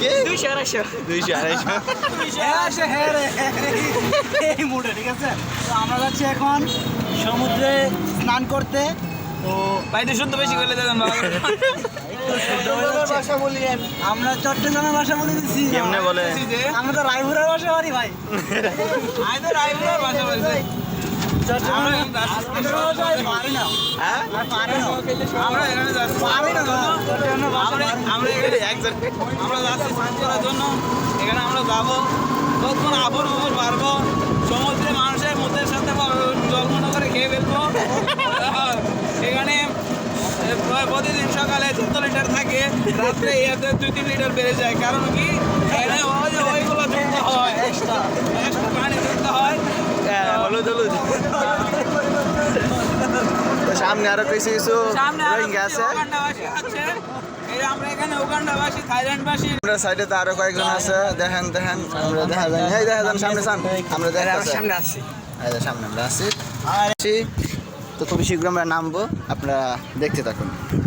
কি 200 200 হ্যাঁ রে এই মুডে ঠিক আছে। তো আমরা যাচ্ছি এখন সমুদ্রে স্নান করতে। তো ভাই তো শুদ্ধ বেশি করলে দেবেন বাবা ভাষা বলি আমরা চট্টগ্রামের ভাষা বলে দিচ্ছি। কেমনে বলে? আমরা তো রায়পুরের ভাষা পারি ভাই। আই তো রাইবুলার ভাষা বলছি চট্টগ্রামের ভাষা পারি না। হ্যাঁ পারি না আমরা এখানে যাচ্ছি পারি না চট্টগ্রামের ভাষা পারি না। আমরা এখানে আমরা যাচ্ছি স্নান করার জন্য। এখানে আমরা যাবো তখন আবর উপর পারবো সমুদ্রে মানুষের মুখের সাথে জলমন করে খেয়ে ফেলবো। এখানে প্রতিদিন সকালে 14 লিটার থাকে, রাত্রে এতে 2-3 লিটার বেড়ে যায়। কারণ কি এখানে ওই যে ওইগুলো যুক্ত হয়, এক্সট্রা পানি যুক্ত হয়। হলুদ হলুদ তো সামনে আরো কিছু কিছু সামনে আরো রোহিঙ্গা আছে। উগান্ডাবাসী আছে। এই যে আমরা এখানে উগান্ডাবাসী, থাইল্যান্ডবাসী, আমরা সাইডে তো আরো কয়েকজন আছে। দেখেন দেখেন আমরা দেখা যায় এই দেখা যান সামনে আমরা দেখা সামনে আসছি। এই যে সামনে আমরা আছি। তো খুবই শীঘ্র আমরা নামবো, আপনারা দেখতে থাকুন।